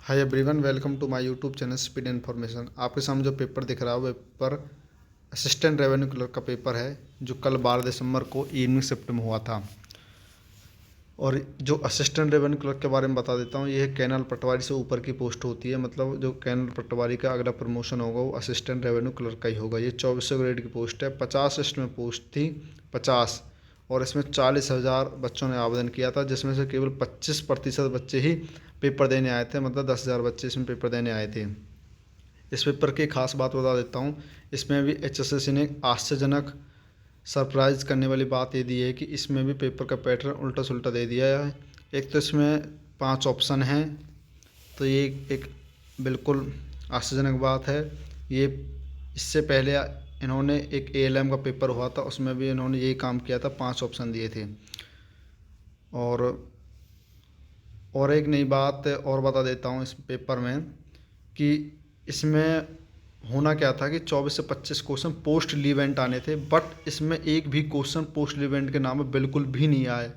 Hi everyone, welcome to my YouTube channel speed information. आपके सामने जो पेपर दिख रहा है वो पेपर असिस्टेंट रेवेन्यू क्लर्क का पेपर है, जो कल 12 दिसंबर को इवनिंग शिफ्ट में हुआ था। और जो असिस्टेंट रेवेन्यू क्लर्क के बारे में बता देता हूँ, ये कैनल पटवारी से ऊपर की पोस्ट होती है। मतलब जो कैनल पटवारी का अगला प्रमोशन होगा वो असिस्टेंट रेवेन्यू क्लर्क का ही होगा। ये 2400 ग्रेड की पोस्ट है। 50 इसमें पोस्ट थी, 50। और इसमें 40,000 बच्चों ने आवेदन किया था, जिसमें से केवल 25% बच्चे ही पेपर देने आए थे। मतलब 10,000 बच्चे इसमें पेपर देने आए थे। इस पेपर की खास बात बता देता हूँ। इसमें भी एचएसएससी ने आश्चर्यजनक सरप्राइज़ करने वाली बात ये दी है कि इसमें भी पेपर का पैटर्न उल्टा सुल्टा दे दिया है। एक तो इसमें 5 ऑप्शन हैं, तो ये एक बिल्कुल आश्चर्यजनक बात है। ये इससे पहले इन्होंने एक एएलएम का पेपर हुआ था, उसमें भी इन्होंने यही काम किया था, 5 ऑप्शन दिए थे। और एक नई बात और बता देता हूँ इस पेपर में कि इसमें होना क्या था कि 24 से 25 क्वेश्चन पोस्ट लीवेंट आने थे, बट इसमें एक भी क्वेश्चन पोस्ट लीवेंट के नाम में बिल्कुल भी नहीं आए,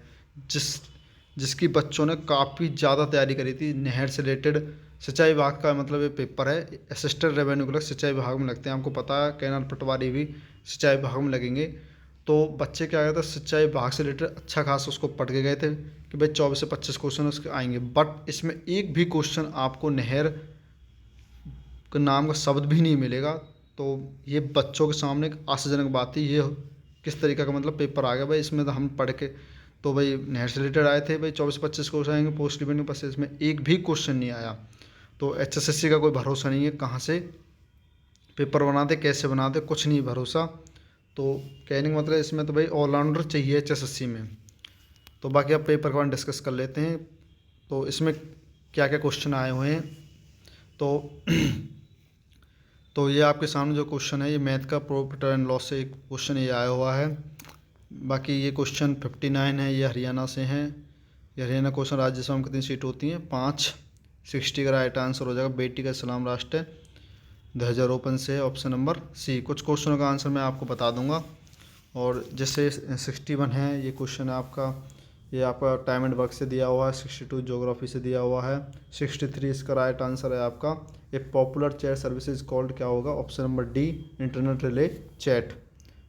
जिसकी बच्चों ने काफ़ी ज़्यादा तैयारी करी थी। नहर से रिलेटेड सिंचाई विभाग का मतलब ये पेपर है। असिस्टेंट रेवेन्यू क्लर्क सिंचाई विभाग में लगते हैं, आपको पता है। कैनाल पटवारी भी सिंचाई विभाग में लगेंगे। तो बच्चे क्या गया था, सिंचाई विभाग से रिलेटेड अच्छा खासा उसको पढ़ के गए थे कि भाई 24 से 25 क्वेश्चन उसके आएंगे, बट इसमें एक भी क्वेश्चन आपको नहर के नाम का शब्द भी नहीं मिलेगा। तो ये बच्चों के सामने एक आश्चर्यजनक बात थी। ये किस तरीके का मतलब पेपर आ गया भाई, इसमें तो हम पढ़ के तो भाई नहर से रिलेटेड आए थे, भाई 24-25 क्वेश्चन आएंगे पोस्ट डिपेंडिंग पर, इसमें एक भी क्वेश्चन नहीं आया। तो एचएसएससी का कोई भरोसा नहीं है, कहाँ से पेपर बनाते कैसे बनाते कुछ नहीं भरोसा। तो कहने का मतलब इसमें तो भाई ऑलराउंडर चाहिए एचएसएससी में। तो बाकी अब पेपर का डिस्कस कर लेते हैं। तो इसमें क्या क्या क्वेश्चन आए हुए हैं। तो तो ये आपके सामने जो क्वेश्चन है, ये मैथ का प्रॉफिट एंड लॉस से एक क्वेश्चन ये आया हुआ है। बाकी ये क्वेश्चन 59 है, ये हरियाणा से हैं। ये हरियाणा क्वेश्चन, राज्यसभा में कितनी सीट होती हैं? 5। 60 का राइट आंसर हो जाएगा। बेटी का इस्लाम राष्ट्र है, ध्वजारोपण से, ऑप्शन नंबर सी। कुछ क्वेश्चनों का आंसर मैं आपको बता दूंगा। और जैसे 61 है ये क्वेश्चन है आपका, ये आपका टाइम एंड वर्क से दिया हुआ है। 62 ज्योग्राफी से दिया हुआ है। 63 इसका राइट आंसर है आपका। ए पॉपुलर चैट सर्विसेज कॉल्ड क्या होगा? Option number D, internet relay chat.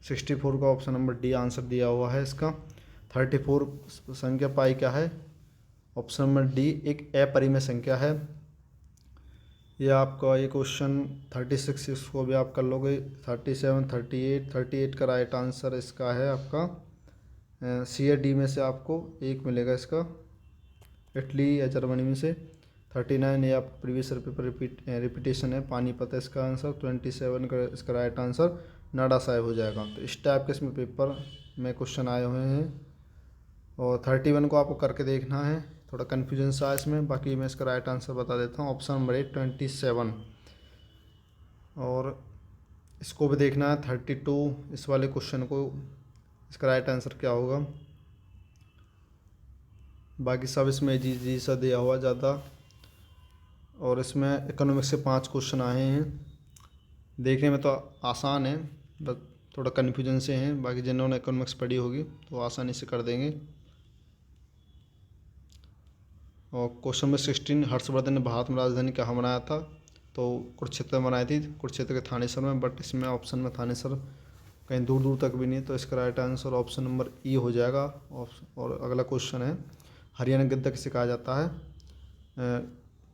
64 का ऑप्शन नंबर डी आंसर दिया हुआ है इसका। 34 संख्या पाई क्या है? ऑप्शन नंबर डी एक अपरिमेय संख्या है। ये आपका ये क्वेश्चन 36 इसको भी आप कर लोगे। 37, 38 का राइट आंसर इसका है आपका। सी या डी में से आपको एक मिलेगा इसका, इटली या जर्मनी में से। 39 ये आप प्रीवियस पेपर रिपीटेशन है, पानीपत है इसका आंसर। 27 का इसका राइट आंसर नाडा साहिब हो जाएगा। तो इस टाइप के इसमें पेपर में क्वेश्चन आए हुए हैं। और 31 को आपको करके देखना है, थोड़ा कन्फ्यूजन सा है इसमें। बाकी मैं इसका राइट आंसर बता देता हूँ, ऑप्शन नंबर ए 27। और इसको भी देखना है 32, इस वाले क्वेश्चन को, इसका राइट आंसर क्या होगा। बाकी सब इसमें जी जी सा दिया हुआ ज़्यादा। और इसमें इकोनॉमिक्स से 5 क्वेश्चन आए हैं। देखने में तो आसान है, बस थोड़ा कन्फ्यूजन से हैं। बाकी जिन्होंने इकोनॉमिक्स पढ़ी होगी तो आसानी से कर देंगे। और क्वेश्चन नंबर 16, हर्षवर्धन ने भारत में राजधानी कहाँ बनाया था? तो कुरुक्षेत्र में बनाई थी, कुरुक्षेत्र के थानेसर में। बट इसमें ऑप्शन में थानेसर कहीं दूर दूर तक भी नहीं है, तो इसका राइट आंसर ऑप्शन नंबर ई हो जाएगा। और अगला क्वेश्चन है, हरियाणा गिद्ध किसे कहा जाता है?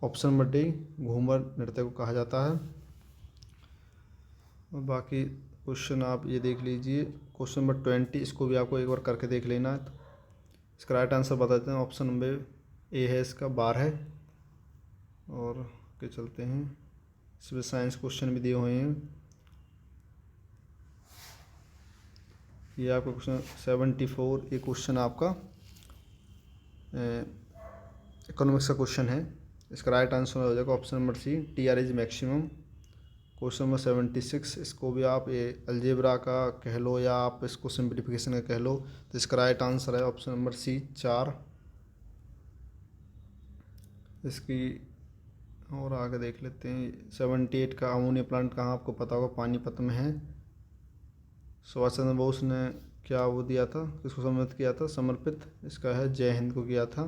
ऑप्शन नंबर डी, घूमर नृत्य को कहा जाता है। और बाकी क्वेश्चन आप ये देख लीजिए। क्वेश्चन नंबर 20, इसको भी आपको एक बार करके देख लेना है। तो इसका राइट आंसर बता देते हैं, ऑप्शन नंबर ए है इसका, 12 है। और के चलते हैं, इसमें साइंस क्वेश्चन भी दिए हुए हैं। ये आपका क्वेश्चन 74, ये क्वेश्चन आपका इकोनॉमिक्स का क्वेश्चन है। इसका राइट आंसर हो जाएगा option number C, T R is maximum. Question number 76, इसको भी आप ये अलजेब्रा का कह लो या आप इसको सिंप्लीफिकेशन का कह लो, तो इसका राइट आंसर है ऑप्शन नंबर सी, 4। इसकी और आगे देख लेते हैं। 78 का अमोनिया प्लांट कहाँ, आपको पता होगा, पानीपत में है। सुभाष चंद्र बोस ने क्या वो दिया था, किसको समर्पित किया था? समर्पित इसका है जय हिंद को किया था।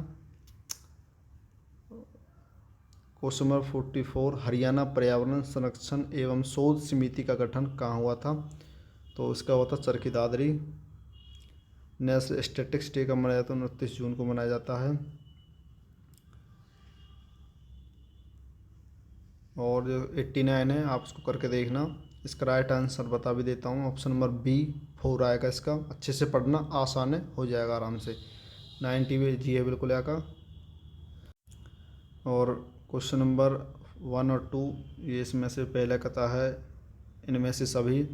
क्वेश्चन नंबर 44, हरियाणा पर्यावरण संरक्षण एवं शोध समिति का गठन कहाँ हुआ था? तो इसका हुआ था Charkhi Dadri. National statics day कब मनाया जाता है? 29 जून को मनाया जाता है। और जो 89 है आप उसको करके देखना। इसका राइट आंसर बता भी देता हूँ, ऑप्शन नंबर B4 आएगा इसका। अच्छे से पढ़ना, आसान है, हो जाएगा आराम से। 90 भी जी है बिल्कुल यहाँ का। और क्वेश्चन नंबर 1 और 2 ये इसमें से पहले कथा है इनमें से सभी।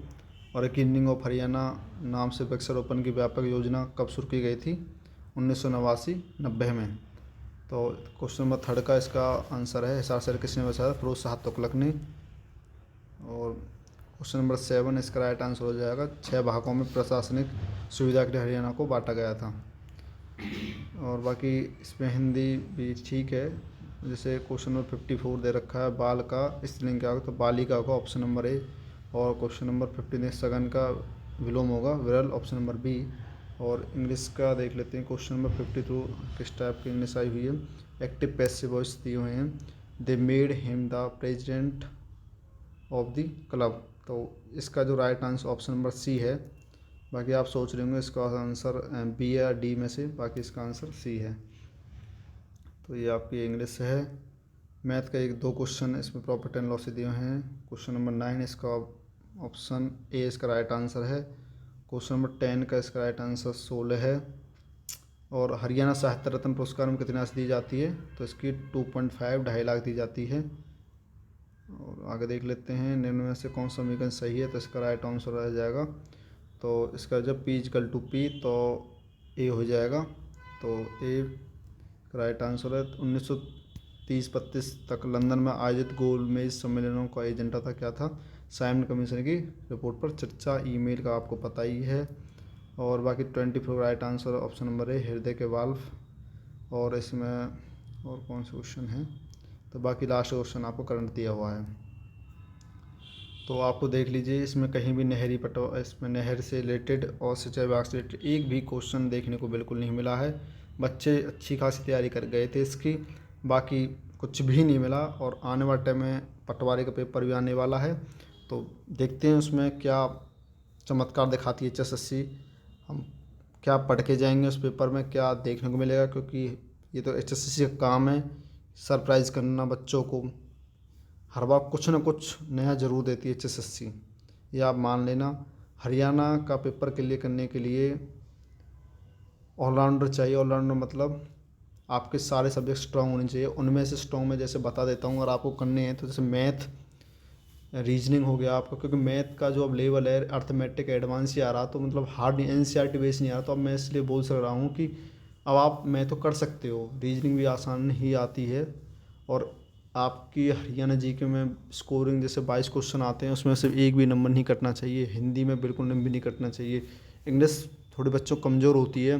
और किन्निंग ऑफ हरियाणा नाम से वृक्षारोपण की व्यापक योजना कब शुरू की गई थी? 1989-90 में। तो क्वेश्चन नंबर 3 का इसका आंसर है हिसार शहर किसने बसाया? फिरोज शाह तुगलक ने। और क्वेश्चन नंबर 7 इसका राइट आंसर हो जाएगा। 6 भागों में प्रशासनिक सुविधा के लिए हरियाणा को बांटा गया था। और बाकी इसमें हिंदी भी ठीक है। जैसे क्वेश्चन नंबर 54 दे रखा है, बाल का स्त्रीलिंग क्या होगा? तो बालिका होगा, ऑप्शन नंबर A। और क्वेश्चन नंबर 15 सघन का विलोम होगा विरल, ऑप्शन नंबर B। और इंग्लिश का देख लेते हैं। क्वेश्चन नंबर 52 किस टाइप की इंग्लिश आई हुई है? एक्टिव पैसिव वॉइस दिए हुए हैं। They made him the president of the club. तो इसका जो right answer option number C है। बाकी आप सोच रहे होंगे इसका आंसर B या D में से, बाकी इसका आंसर C है। तो ये आपकी इंग्लिश है। मैथ का 1-2 क्वेश्चन इसमें प्रॉफिट एंड लॉस दिए हैं। क्वेश्चन नंबर 9 इसका ऑप्शन A इसका राइट आंसर है। क्वेश्चन नंबर 10 का इसका राइट आंसर 16 है। और हरियाणा साहित्य रत्न पुरस्कार में कितनी राशि दी जाती है? तो इसकी 2.5 2.5 लाख दी जाती है। और आगे देख लेते हैं, निम्न में से कौन सा समीकरण सही है? तो इसका राइट आंसर रह जाएगा। तो इसका जब P=P तो A हो जाएगा। तो A राइट आंसर है। 1930-32 तक लंदन में आयोजित गोलमेज सम्मेलनों का एजेंडा था, क्या था? साइमन कमीशन की रिपोर्ट पर चर्चा। ईमेल का आपको पता ही है। और बाकी 24 right answer option number A, हृदय के वाल्व। और इसमें और कौन से क्वेश्चन हैं? तो बाकी लास्ट क्वेश्चन आपको करंट दिया हुआ है। तो आपको देख लीजिए, इसमें कहीं भी नहरी पटवा, इसमें नहर से रिलेटेड और सिंचाई विभाग से रिलेटेड एक भी क्वेश्चन देखने को बिल्कुल नहीं मिला है। बच्चे अच्छी खासी तैयारी कर गए थे इसकी, बाकी कुछ भी नहीं मिला। और आने वाले टाइम में पटवारी का पेपर भी आने वाला है, तो देखते हैं उसमें क्या चमत्कार दिखाती है HSSC। हम क्या पढ़ के जाएंगे उस पेपर में, क्या देखने को मिलेगा, क्योंकि ये तो HSSC का काम है सरप्राइज़ करना बच्चों को। हर बार कुछ ना कुछ नया ज़रूर देती है HSSC, ये आप मान लेना। हरियाणा का पेपर क्लियर करने के लिए ऑलराउंडर चाहिए। ऑलराउंडर मतलब आपके सारे सब्जेक्ट स्ट्रांग होने चाहिए। उनमें से स्ट्रांग में जैसे बता देता हूँ, अगर आपको करने हैं तो जैसे मैथ, रीजनिंग हो गया आपका, क्योंकि मैथ का जो अब लेवल है अर्थमेटिक एडवांस ही आ रहा, तो मतलब हार्ड NCERT बेस नहीं आ रहा। तो अब मैं इसलिए बोल सक रहा हूँ कि अब आप मैं तो कर सकते हो, रीजनिंग भी आसान ही आती है। और आपकी हरियाणा GK में स्कोरिंग जैसे 22 क्वेश्चन आते हैं, उसमें से एक भी नंबर नहीं कटना चाहिए। हिंदी में बिल्कुल नंबर नहीं कटना चाहिए। इंग्लिश थोड़ी बच्चों कमज़ोर होती है,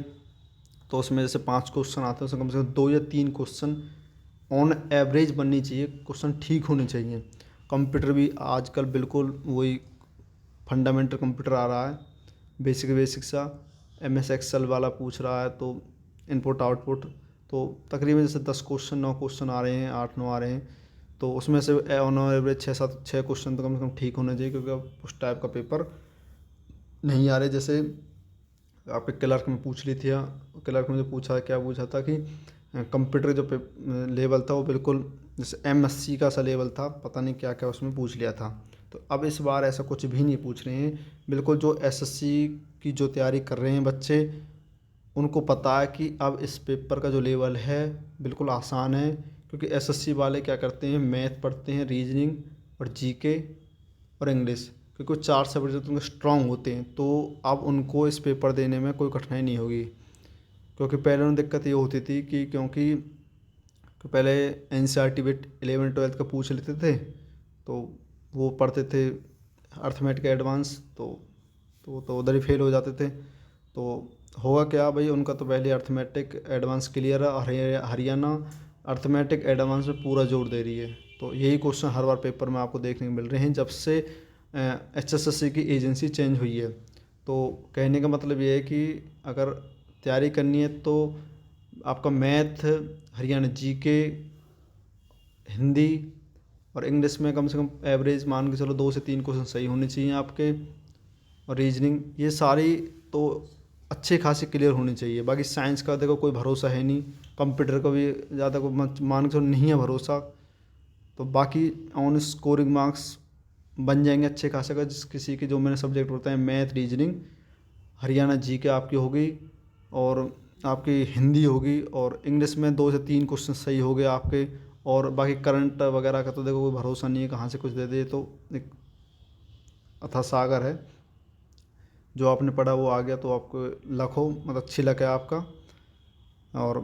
तो उसमें जैसे 5 क्वेश्चन आते हैं, उसमें कम से कम 2 या 3 क्वेश्चन ऑन एवरेज बननी चाहिए, क्वेश्चन ठीक होने चाहिए। कंप्यूटर भी आजकल बिल्कुल वही फंडामेंटल कंप्यूटर आ रहा है, बेसिक सा MS एक्सेल वाला पूछ रहा है, तो इनपुट आउटपुट तो तकरीबन जैसे 10 क्वेश्चन 9 क्वेश्चन आ रहे हैं, 8-9 आ रहे हैं, तो उसमें से ऑन एवरेज 6 क्वेश्चन तो कम से कम ठीक होने चाहिए, क्योंकि अब उस टाइप का पेपर नहीं आ रहे। जैसे आपके क्लर्क में पूछ ली थी, क्लर्क में जो पूछा, क्या पूछा था कि कंप्यूटर जो लेवल था वो बिल्कुल जैसे MSc का सा लेवल था, पता नहीं क्या क्या उसमें पूछ लिया था। तो अब इस बार ऐसा कुछ भी नहीं पूछ रहे हैं। बिल्कुल जो SSC की जो तैयारी कर रहे हैं बच्चे, उनको पता है कि अब इस पेपर का जो लेवल है बिल्कुल आसान है, क्योंकि SSC वाले क्या करते हैं, मैथ पढ़ते हैं, रीजनिंग और GK और इंग्लिश, क्योंकि 4 सब्जेक्ट उनके स्ट्रांग होते हैं, तो अब उनको इस पेपर देने में कोई कठिनाई नहीं होगी। क्योंकि पहले उन्हें दिक्कत ये होती थी कि क्योंकि पहले NCERT बिट 11-12 का पूछ लेते थे, तो वो पढ़ते थे अर्थमेटिक एडवांस, तो उधर ही फेल हो जाते थे। तो होगा क्या भाई, उनका तो पहले अर्थमेटिक एडवांस क्लियर है, और हरियाणा अर्थमेटिक एडवांस में पूरा जोर दे रही है। तो यही क्वेश्चन हर बार पेपर में आपको देखने को मिल रहे हैं जब से HSSC की एजेंसी चेंज हुई है। तो कहने का मतलब ये है कि अगर तैयारी करनी है तो आपका मैथ, हरियाणा GK हिंदी और इंग्लिश में कम से कम एवरेज मान के चलो 2 से 3 क्वेश्चन सही होने चाहिए आपके। और रीजनिंग ये सारी तो अच्छे खासे क्लियर होनी चाहिए। बाकी साइंस का देखो कोई भरोसा है नहीं, कंप्यूटर का भी ज़्यादा को मान के चलो नहीं है भरोसा। तो बाकी ऑन स्कोरिंग मार्क्स बन जाएंगे अच्छे खासे का। जिस किसी के जो मैंने सब्जेक्ट बताए मैथ, रीजनिंग, हरियाणा जी के आपकी होगी, और आपकी हिंदी होगी, और इंग्लिश में 2 से 3 क्वेश्चन सही हो गए आपके। और बाकी करंट वगैरह का तो देखो कोई भरोसा नहीं है, कहाँ से कुछ दे दे, तो एक अथाह सागर है। जो आपने पढ़ा वो आ गया तो आपको लक हो, मतलब अच्छी लक है आपका। और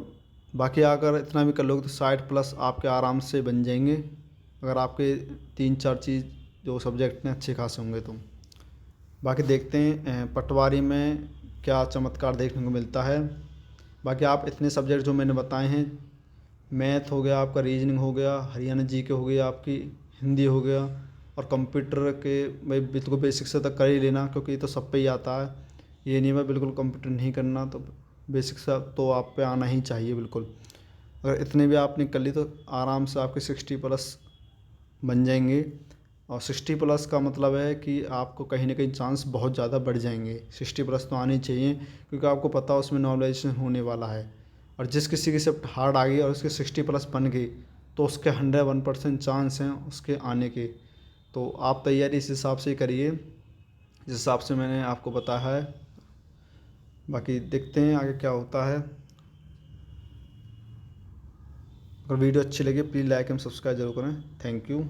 बाकी अगर इतना भी कर लोगे तो 60+ आपके आराम से बन जाएंगे, अगर आपके 3-4 चीज़ जो सब्जेक्ट में अच्छे खासे होंगे तो। बाकी देखते हैं पटवारी में क्या चमत्कार देखने को मिलता है। बाकी आप इतने सब्जेक्ट जो मैंने बताए हैं, मैथ हो गया आपका, रीजनिंग हो गया, हरियाणा जी के हो गई आपकी, हिंदी हो गया, और कंप्यूटर के भाई बिल्कुल बेसिक से तक कर ही लेना, क्योंकि ये तो सब पे ही आता है। ये नहीं है बिल्कुल कंप्यूटर नहीं करना, तो बेसिक सा तो आप पे आना ही चाहिए बिल्कुल। अगर इतने भी आपने कर ली तो आराम से आपके 60+ बन जाएंगे। और 60+ का मतलब है कि आपको कहीं ना कहीं चांस बहुत ज़्यादा बढ़ जाएंगे। 60+ तो आने चाहिए, क्योंकि आपको पता है उसमें नॉर्मलाइजेशन होने वाला है। और जिस किसी की शिफ्ट हार्ड आ गई और उसके 60+ बन गई, तो उसके 101% चांस हैं उसके आने के। तो आप तैयारी इस हिसाब से करिए जिस हिसाब से मैंने आपको बताया है। बाकी देखते हैं आगे क्या होता है। अगर वीडियो अच्छी लगी प्लीज़ लाइक एंड सब्सक्राइब जरूर करें। Thank you.